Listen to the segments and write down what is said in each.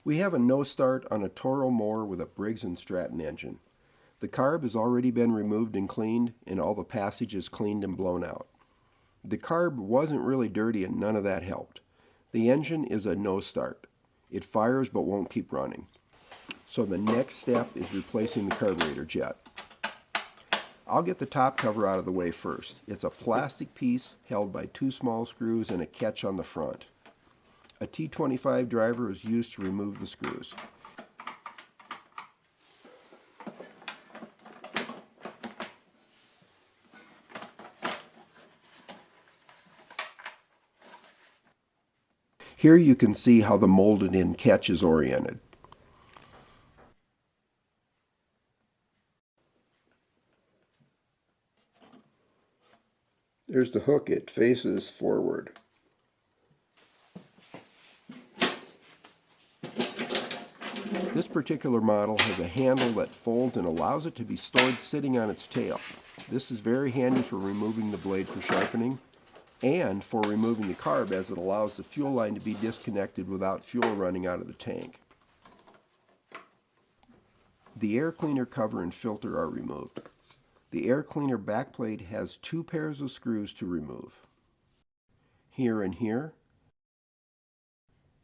We have a no start on a Toro Mower with a Briggs and Stratton engine. The carb has already been removed and cleaned, and all the passage is cleaned and blown out. The carb wasn't really dirty and none of that helped. The engine is a no start. It fires but won't keep running. So the next step is replacing the carburetor jet. I'll get the top cover out of the way first. It's a plastic piece held by two small screws and a catch on the front. A T25 driver is used to remove the screws. Here you can see how the molded-in catch is oriented. There's the hook. It faces forward. This particular model has a handle that folds and allows it to be stored sitting on its tail. This is very handy for removing the blade for sharpening and for removing the carb, as it allows the fuel line to be disconnected without fuel running out of the tank. The air cleaner cover and filter are removed. The air cleaner backplate has two pairs of screws to remove. Here and here,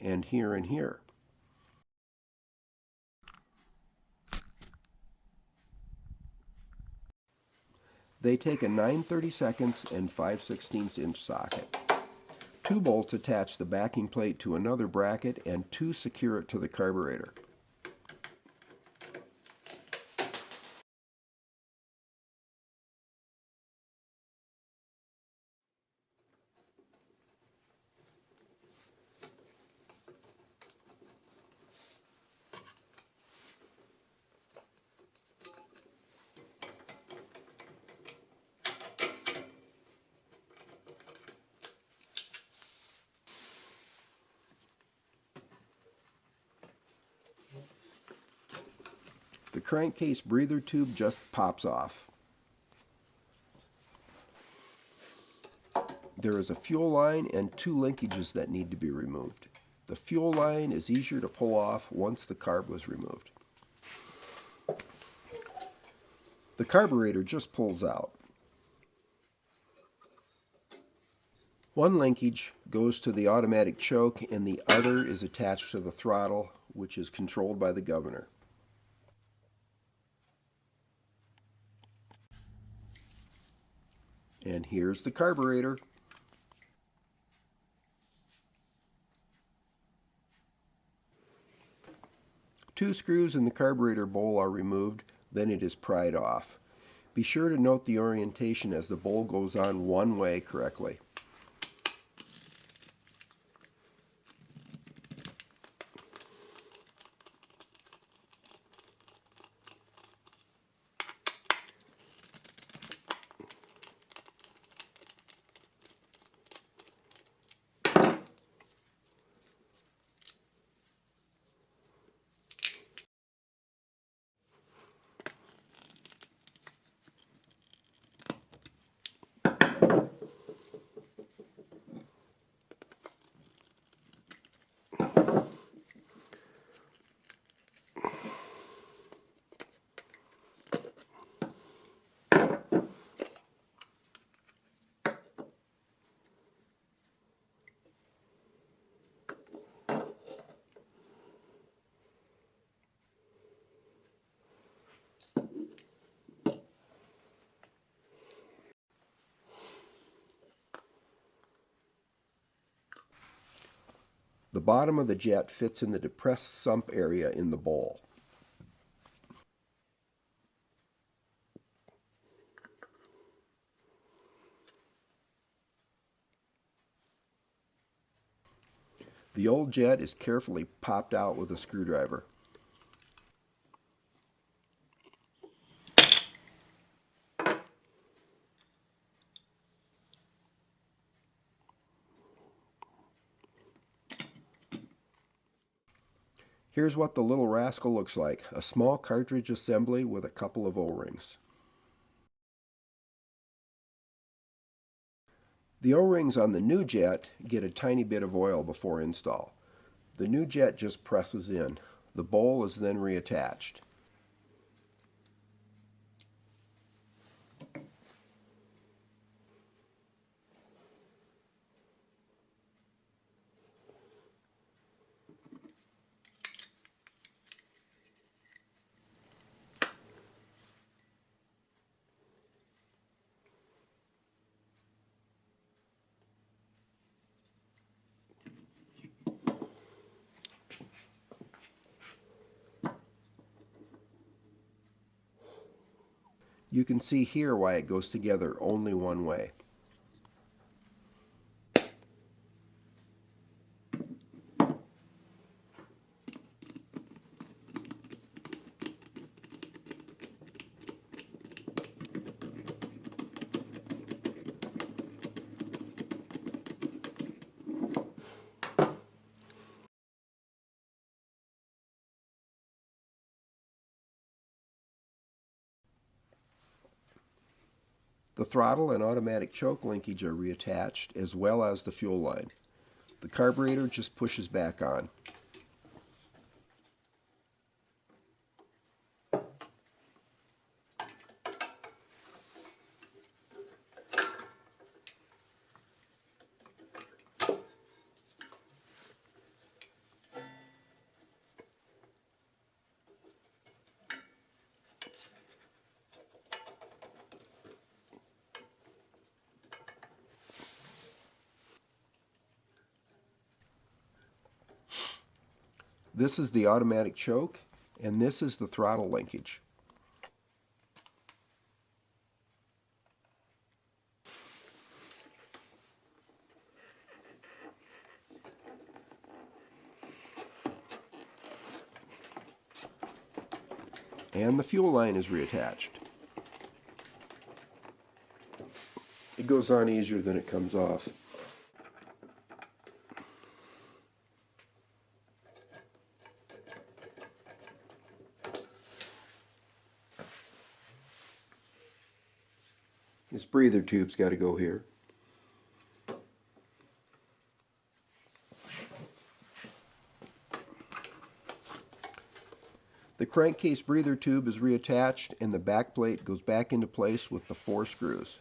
and here and here. They take a 9/32 and 5/16 inch socket. Two bolts attach the backing plate to another bracket and two secure it to the carburetor. The crankcase breather tube just pops off. There is a fuel line and two linkages that need to be removed. The fuel line is easier to pull off once the carb was removed. The carburetor just pulls out. One linkage goes to the automatic choke and the other is attached to the throttle, which is controlled by the governor. And here's the carburetor. Two screws in the carburetor bowl are removed, then it is pried off. Be sure to note the orientation as the bowl goes on one way correctly. The bottom of the jet fits in the depressed sump area in the bowl. The old jet is carefully popped out with a screwdriver. Here's what the little rascal looks like: a small cartridge assembly with a couple of O-rings. The O-rings on the new jet get a tiny bit of oil before install. The new jet just presses in. The bowl is then reattached. You can see here why it goes together only one way. The throttle and automatic choke linkage are reattached, as well as the fuel line. The carburetor just pushes back on. This is the automatic choke, and this is the throttle linkage. And the fuel line is reattached. It goes on easier than it comes off. This breather tube's got to go here. The crankcase breather tube is reattached and the back plate goes back into place with the 4 screws.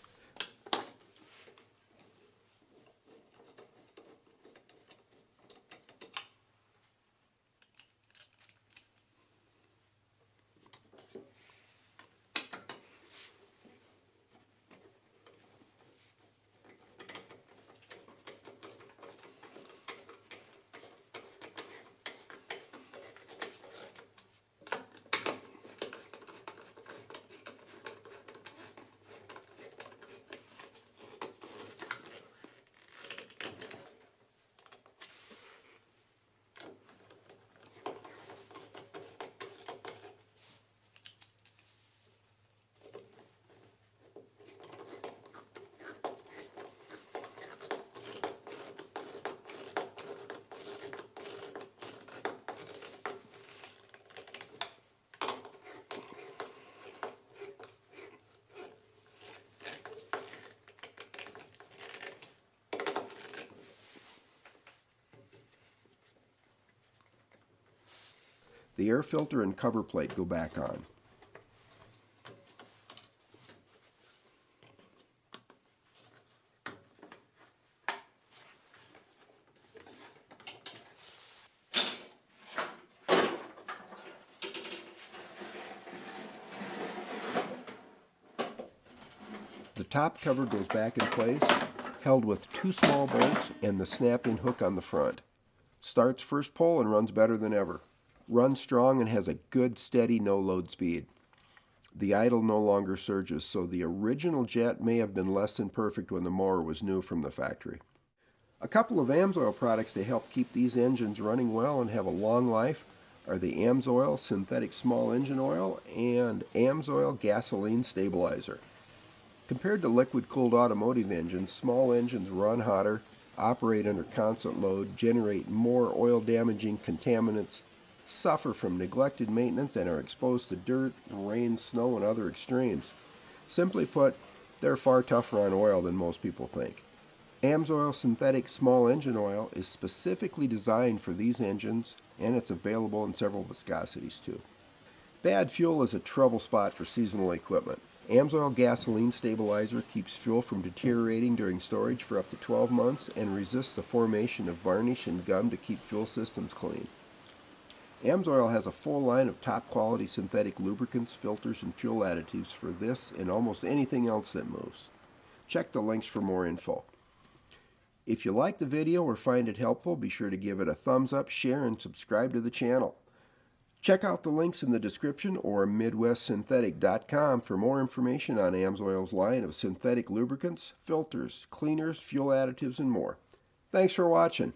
The air filter and cover plate go back on. The top cover goes back in place, held with 2 small bolts and the snap-in hook on the front. Starts first pull and runs better than ever. Runs strong and has a good steady no-load speed. The idle no longer surges, so the original jet may have been less than perfect when the mower was new from the factory. A couple of AMSOIL products to help keep these engines running well and have a long life are the AMSOIL synthetic small engine oil and AMSOIL gasoline stabilizer. Compared to liquid-cooled automotive engines, small engines run hotter, operate under constant load, generate more oil-damaging contaminants, suffer from neglected maintenance, and are exposed to dirt, rain, snow, and other extremes. Simply put, they're far tougher on oil than most people think. AMSOIL synthetic small engine oil is specifically designed for these engines, and it's available in several viscosities too. Bad fuel is a trouble spot for seasonal equipment. AMSOIL gasoline stabilizer keeps fuel from deteriorating during storage for up to 12 months and resists the formation of varnish and gum to keep fuel systems clean. AMSOIL has a full line of top quality synthetic lubricants, filters, and fuel additives for this and almost anything else that moves. Check the links for more info. If you like the video or find it helpful, be sure to give it a thumbs up, share, and subscribe to the channel. Check out the links in the description or MidwestSynthetic.com for more information on AMSOIL's line of synthetic lubricants, filters, cleaners, fuel additives, and more. Thanks for watching.